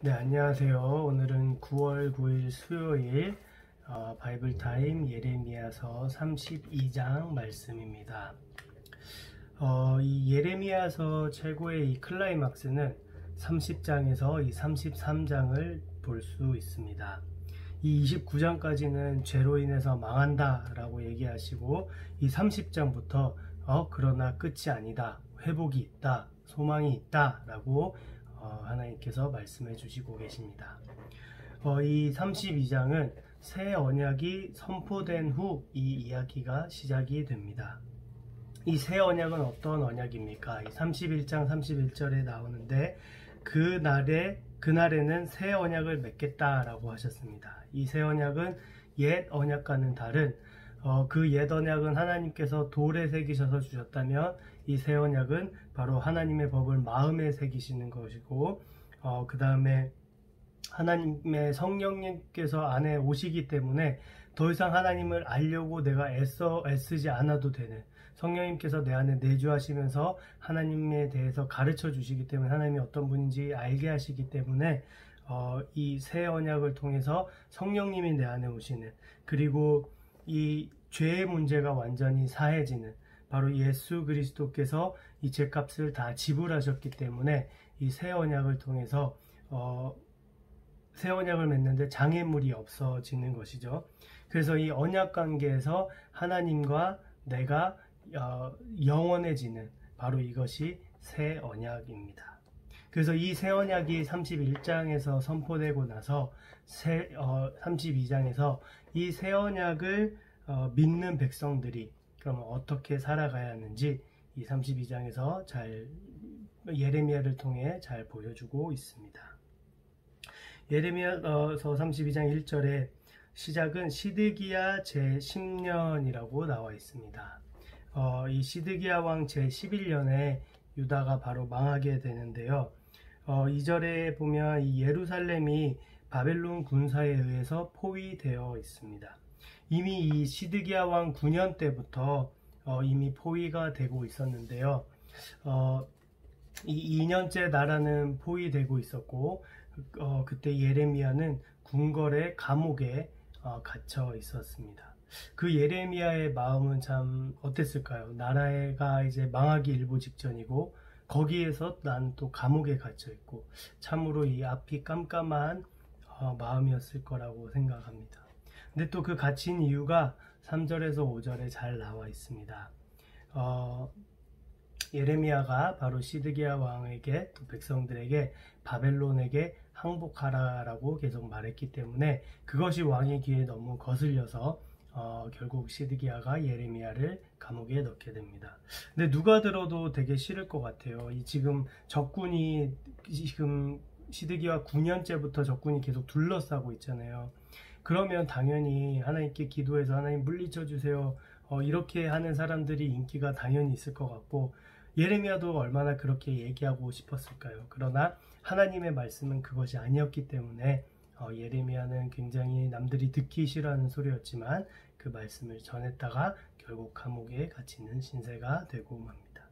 네, 안녕하세요. 오늘은 9월 9일 수요일 바이블타임 예레미야서 32장 말씀입니다. 이 예레미야서 최고의 이 클라이막스는 30장에서 이 33장을 볼 수 있습니다. 이 29장까지는 죄로 인해서 망한다 라고 얘기하시고, 이 30장부터 그러나 끝이 아니다, 회복이 있다, 소망이 있다 라고 하나님께서 말씀해 주시고 계십니다. 이 32장은 새 언약이 선포된 후 이 이야기가 시작이 됩니다. 이 새 언약은 어떤 언약입니까? 이 31장 31절에 나오는데 그날에는 새 언약을 맺겠다라고 하셨습니다. 이 새 언약은 옛 언약과는 다른 그 옛 언약은 하나님께서 돌에 새기셔서 주셨다면, 이 새 언약은 바로 하나님의 법을 마음에 새기시는 것이고, 그 다음에 하나님의 성령님께서 안에 오시기 때문에 더 이상 하나님을 알려고 내가 애쓰지 않아도 되는, 성령님께서 내 안에 내주하시면서 하나님에 대해서 가르쳐 주시기 때문에 하나님이 어떤 분인지 알게 하시기 때문에 이 새 언약을 통해서 성령님이 내 안에 오시는, 그리고 이 죄의 문제가 완전히 사해지는, 바로 예수 그리스도께서 이 죄값을 다 지불하셨기 때문에 이 새 언약을 통해서 새 언약을 맺는데 장애물이 없어지는 것이죠. 그래서 이 언약 관계에서 하나님과 내가 영원해지는, 바로 이것이 새 언약입니다. 그래서 이 새 언약이 31장에서 선포되고 나서 32장에서 이 새 언약을 믿는 백성들이 그러면 어떻게 살아가야 하는지 이 32장에서 예레미야를 통해 잘 보여주고 있습니다. 예레미야서 32장 1절에 시작은 시드기야 제10년이라고 나와 있습니다. 이 시드기야 왕 제11년에 유다가 바로 망하게 되는데요. 2절에 보면 이 예루살렘이 바벨론 군사에 의해서 포위되어 있습니다. 이미 이 시드기야 왕 9년 때부터 이미 포위가 되고 있었는데요. 이 2년째 나라는 포위되고 있었고, 그때 예레미야는 궁궐의 감옥에 갇혀 있었습니다. 그 예레미야의 마음은 참 어땠을까요? 나라가 이제 망하기 일보 직전이고, 거기에서 난 또 감옥에 갇혀 있고, 참으로 이 앞이 깜깜한 마음이었을 거라고 생각합니다. 근데 또 그 갇힌 이유가 3절에서 5절에 잘 나와 있습니다. 예레미야가 바로 시드기야 왕에게, 또 백성들에게 바벨론에게 항복하라라고 계속 말했기 때문에 그것이 왕의 귀에 너무 거슬려서 결국 시드기야가 예레미야를 감옥에 넣게 됩니다. 근데 누가 들어도 되게 싫을 것 같아요. 지금 시드기야 9년째부터 적군이 계속 둘러싸고 있잖아요. 그러면 당연히 하나님께 기도해서 하나님 물리쳐 주세요, 이렇게 하는 사람들이 인기가 당연히 있을 것 같고, 예레미야도 얼마나 그렇게 얘기하고 싶었을까요? 그러나 하나님의 말씀은 그것이 아니었기 때문에 예레미야는 굉장히 남들이 듣기 싫어하는 소리였지만 그 말씀을 전했다가 결국 감옥에 갇히는 신세가 되고 맙니다.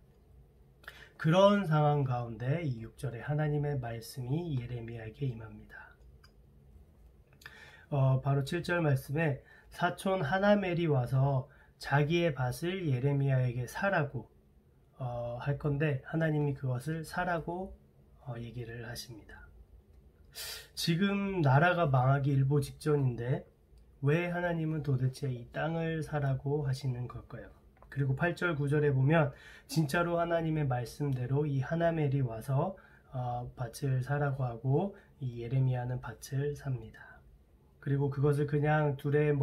그런 상황 가운데 이 6절에 하나님의 말씀이 예레미야에게 임합니다. 바로 7절 말씀에 사촌 하나멜이 와서 자기의 밭을 예레미야에게 사라고 할 건데, 하나님이 그것을 사라고 얘기를 하십니다. 지금 나라가 망하기 일보 직전인데 왜 하나님은 도대체 이 땅을 사라고 하시는 걸까요? 그리고 8절 9절에 보면 진짜로 하나님의 말씀대로 이 하나멜이 와서 밭을 사라고 하고, 이 예레미야는 밭을 삽니다. 그리고 그것을 그냥 둘의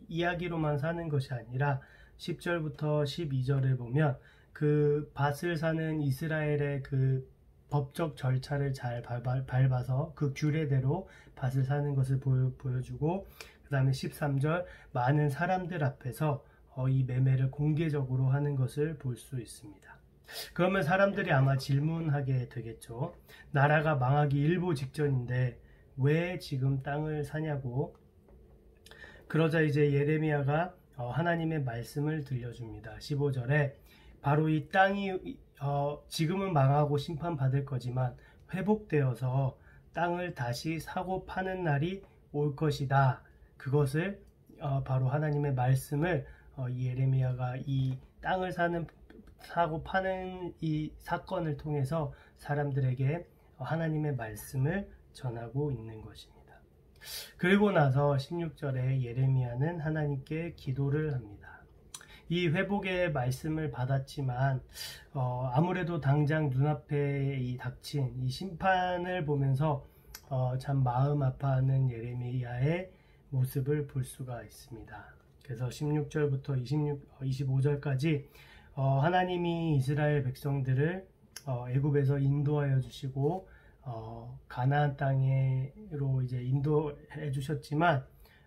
이야기로만 사는 것이 아니라 10절부터 12절을 보면 그 밭을 사는 이스라엘의 그 법적 절차를 잘 밟아서 그 규례대로 밭을 사는 것을 보여주고, 그 다음에 13절 많은 사람들 앞에서 이 매매를 공개적으로 하는 것을 볼 수 있습니다. 그러면 사람들이 아마 질문하게 되겠죠. 나라가 망하기 일보 직전인데 왜 지금 땅을 사냐고. 그러자 이제 예레미야가 하나님의 말씀을 들려줍니다. 15절에 바로 이 땅이 지금은 망하고 심판받을 거지만 회복되어서 땅을 다시 사고 파는 날이 올 것이다. 그것을 바로 하나님의 말씀을 이 예레미야가 이 땅을 사고 파는 이 사건을 통해서 사람들에게 하나님의 말씀을 전하고 있는 것입니다. 그리고 나서 16절에 예레미야는 하나님께 기도를 합니다. 이 회복의 말씀을 받았지만 아무래도 당장 눈앞에 닥친 이 심판을 보면서 참 마음 아파하는 예레미야의 모습을 볼 수가 있습니다. 그래서 16절부터 25절까지 하나님이 이스라엘 백성들을 애굽에서 인도하여 주시고 가나안 땅으로 이제 인도해 주셨지만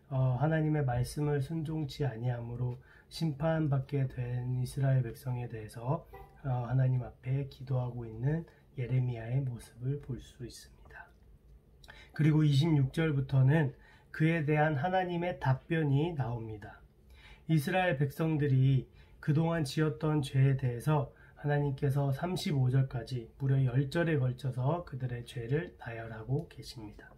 하나님의 말씀을 순종치 아니함으로 심판받게 된 이스라엘 백성에 대해서 하나님 앞에 기도하고 있는 예레미야의 모습을 볼 수 있습니다. 그리고 26절부터는 그에 대한 하나님의 답변이 나옵니다. 이스라엘 백성들이 그동안 지었던 죄에 대해서 하나님께서 35절까지 무려 10절에 걸쳐서 그들의 죄를 나열하고 계십니다.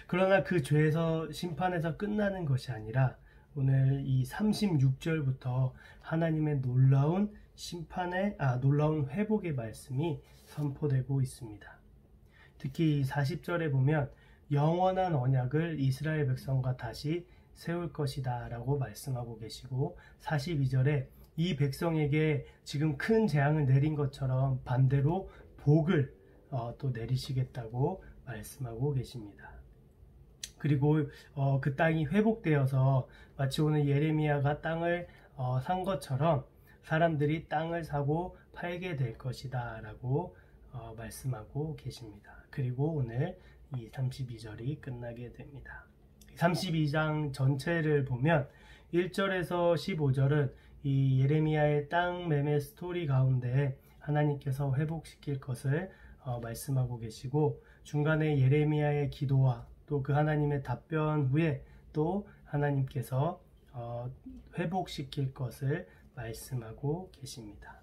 그러나 그 죄에서 심판에서 끝나는 것이 아니라 오늘 이 36절부터 하나님의 놀라운 놀라운 회복의 말씀이 선포되고 있습니다. 특히 40절에 보면 영원한 언약을 이스라엘 백성과 다시 세울 것이다 라고 말씀하고 계시고 42절에 이 백성에게 지금 큰 재앙을 내린 것처럼 반대로 복을 또 내리시겠다고 말씀하고 계십니다. 그리고 그 땅이 회복되어서 마치 오늘 예레미야가 땅을 산 것처럼 사람들이 땅을 사고 팔게 될 것이다 라고 말씀하고 계십니다. 그리고 오늘 이 32절이 끝나게 됩니다. 32장 전체를 보면 1절에서 15절은 이 예레미야의 땅 매매 스토리 가운데 하나님께서 회복시킬 것을 말씀하고 계시고 중간에 예레미야의 기도와 또 그 하나님의 답변 후에 또 하나님께서 회복시킬 것을 말씀하고 계십니다.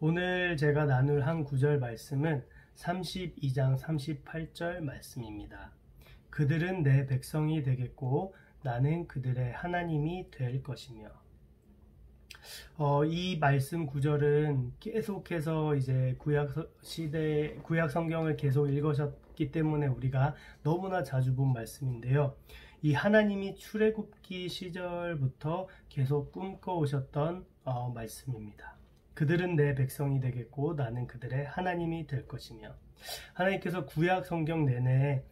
오늘 제가 나눌 한 구절 말씀은 32장 38절 말씀입니다. 그들은 내 백성이 되겠고 나는 그들의 하나님이 될 것이며. 이 말씀 구절은 계속해서 이제 구약 성경을 계속 읽으셨기 때문에 우리가 너무나 자주 본 말씀인데요. 이 하나님이 출애굽기 시절부터 계속 꿈꿔오셨던 말씀입니다. 그들은 내 백성이 되겠고 나는 그들의 하나님이 될 것이며. 하나님께서 구약 성경 내내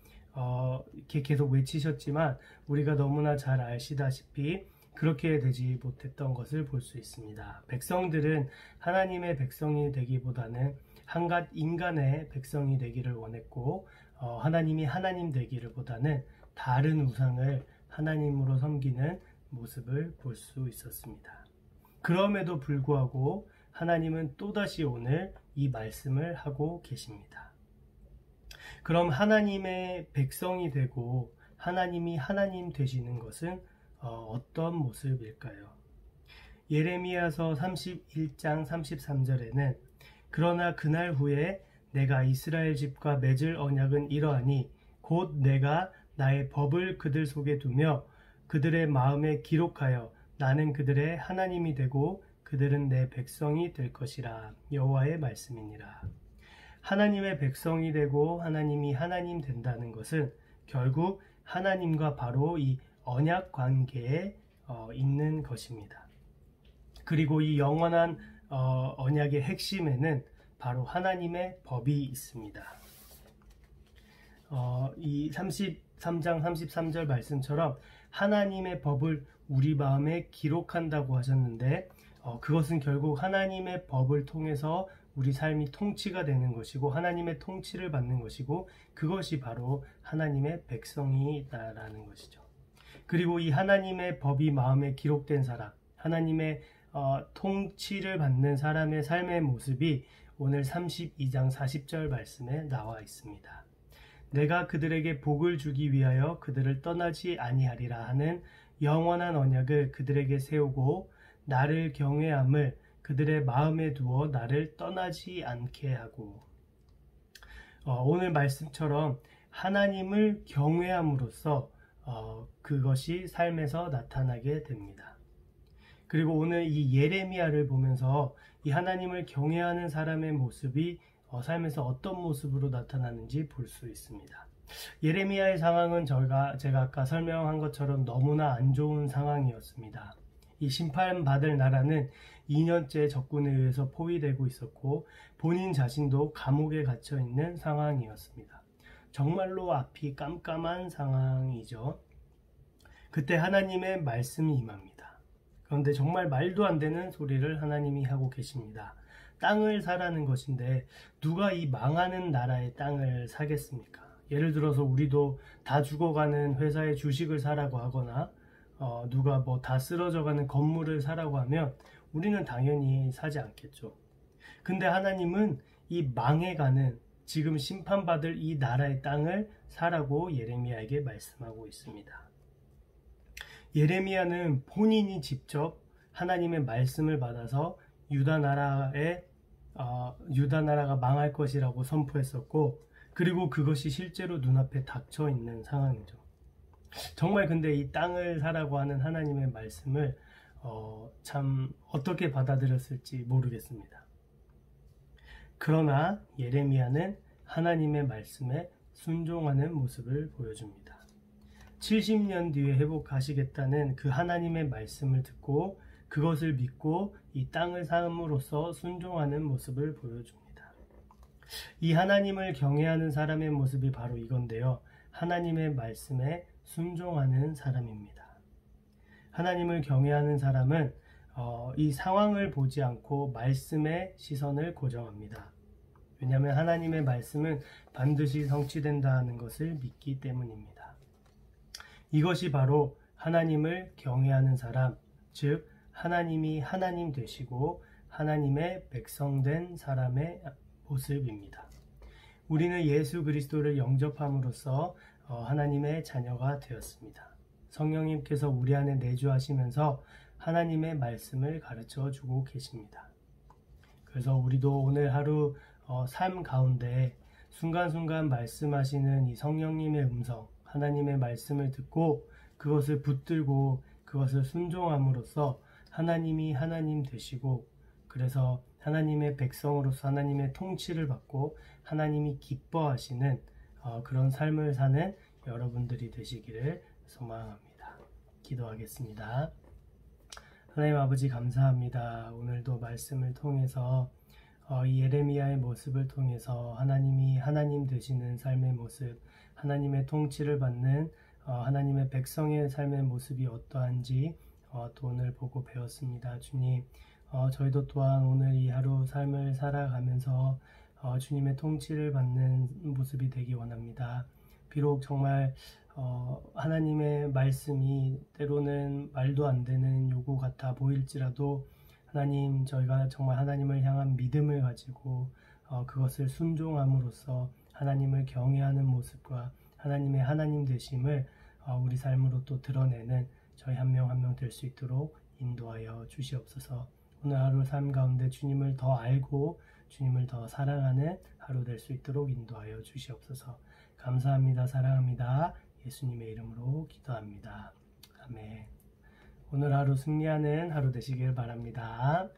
이렇게 계속 외치셨지만 우리가 너무나 잘 아시다시피 그렇게 되지 못했던 것을 볼 수 있습니다. 백성들은 하나님의 백성이 되기보다는 한갓 인간의 백성이 되기를 원했고 하나님이 하나님 되기를 보다는 다른 우상을 하나님으로 섬기는 모습을 볼 수 있었습니다. 그럼에도 불구하고 하나님은 또다시 오늘 이 말씀을 하고 계십니다. 그럼 하나님의 백성이 되고 하나님이 하나님 되시는 것은 어떤 모습일까요? 예레미야서 31장 33절에는 그러나 그날 후에 내가 이스라엘 집과 맺을 언약은 이러하니 곧 내가 나의 법을 그들 속에 두며 그들의 마음에 기록하여 나는 그들의 하나님이 되고 그들은 내 백성이 될 것이라. 여호와의 말씀이니라. 하나님의 백성이 되고 하나님이 하나님 된다는 것은 결국 하나님과 바로 이 언약 관계에 있는 것입니다. 그리고 이 영원한 언약의 핵심에는 바로 하나님의 법이 있습니다. 이 33장 33절 말씀처럼 하나님의 법을 우리 마음에 기록한다고 하셨는데 그것은 결국 하나님의 법을 통해서 우리 삶이 통치가 되는 것이고 하나님의 통치를 받는 것이고 그것이 바로 하나님의 백성이다라는 것이죠. 그리고 이 하나님의 법이 마음에 기록된 사람, 하나님의 통치를 받는 사람의 삶의 모습이 오늘 32장 40절 말씀에 나와 있습니다. 내가 그들에게 복을 주기 위하여 그들을 떠나지 아니하리라 하는 영원한 언약을 그들에게 세우고 나를 경외함을 그들의 마음에 두어 나를 떠나지 않게 하고. 오늘 말씀처럼 하나님을 경외함으로써 그것이 삶에서 나타나게 됩니다. 그리고 오늘 이 예레미야를 보면서 이 하나님을 경외하는 사람의 모습이 삶에서 어떤 모습으로 나타나는지 볼 수 있습니다. 예레미야의 상황은 제가 아까 설명한 것처럼 너무나 안 좋은 상황이었습니다. 이 심판받을 나라는 2년째 적군에 의해서 포위되고 있었고 본인 자신도 감옥에 갇혀 있는 상황이었습니다. 정말로 앞이 깜깜한 상황이죠. 그때 하나님의 말씀이 임합니다. 그런데 정말 말도 안 되는 소리를 하나님이 하고 계십니다. 땅을 사라는 것인데 누가 이 망하는 나라의 땅을 사겠습니까? 예를 들어서 우리도 다 죽어가는 회사의 주식을 사라고 하거나 누가 뭐 다 쓰러져가는 건물을 사라고 하면 우리는 당연히 사지 않겠죠. 근데 하나님은 이 망해가는 지금 심판받을 이 나라의 땅을 사라고 예레미야에게 말씀하고 있습니다. 예레미야는 본인이 직접 하나님의 말씀을 받아서 유다 나라가 망할 것이라고 선포했었고, 그리고 그것이 실제로 눈앞에 닥쳐 있는 상황이죠. 정말 근데 이 땅을 사라고 하는 하나님의 말씀을 참 어떻게 받아들였을지 모르겠습니다. 그러나 예레미야는 하나님의 말씀에 순종하는 모습을 보여줍니다. 70년 뒤에 회복하시겠다는 그 하나님의 말씀을 듣고 그것을 믿고 이 땅을 삼음으로써 순종하는 모습을 보여줍니다. 이 하나님을 경외하는 사람의 모습이 바로 이건데요. 하나님의 말씀에 순종하는 사람입니다. 하나님을 경외하는 사람은 이 상황을 보지 않고 말씀에 시선을 고정합니다. 왜냐하면 하나님의 말씀은 반드시 성취된다는 것을 믿기 때문입니다. 이것이 바로 하나님을 경외하는 사람, 즉 하나님이 하나님 되시고 하나님의 백성된 사람의 모습입니다. 우리는 예수 그리스도를 영접함으로써 하나님의 자녀가 되었습니다. 성령님께서 우리 안에 내주하시면서 하나님의 말씀을 가르쳐 주고 계십니다. 그래서 우리도 오늘 하루 삶 가운데 순간순간 말씀하시는 이 성령님의 음성, 하나님의 말씀을 듣고 그것을 붙들고 그것을 순종함으로써 하나님이 하나님 되시고, 그래서 하나님의 백성으로서 하나님의 통치를 받고 하나님이 기뻐하시는 그런 삶을 사는 여러분들이 되시기를 소망합니다. 기도하겠습니다. 하나님 아버지 감사합니다. 오늘도 말씀을 통해서 이 예레미야의 모습을 통해서 하나님이 하나님 되시는 삶의 모습, 하나님의 통치를 받는 하나님의 백성의 삶의 모습이 어떠한지 또 오늘 보고 배웠습니다. 주님, 저희도 또한 오늘 이 하루 삶을 살아가면서 주님의 통치를 받는 모습이 되기 원합니다. 비록 정말 하나님의 말씀이 때로는 말도 안 되는 요구 같아 보일지라도 하나님, 저희가 정말 하나님을 향한 믿음을 가지고 그것을 순종함으로써 하나님을 경외하는 모습과 하나님의 하나님 되심을 우리 삶으로 또 드러내는 저희 한 명 한 명 될 수 있도록 인도하여 주시옵소서. 오늘 하루 삶 가운데 주님을 더 알고 주님을 더 사랑하는 하루 될 수 있도록 인도하여 주시옵소서. 감사합니다. 사랑합니다. 예수님의 이름으로 기도합니다. 아멘. 오늘 하루 승리하는 하루 되시길 바랍니다.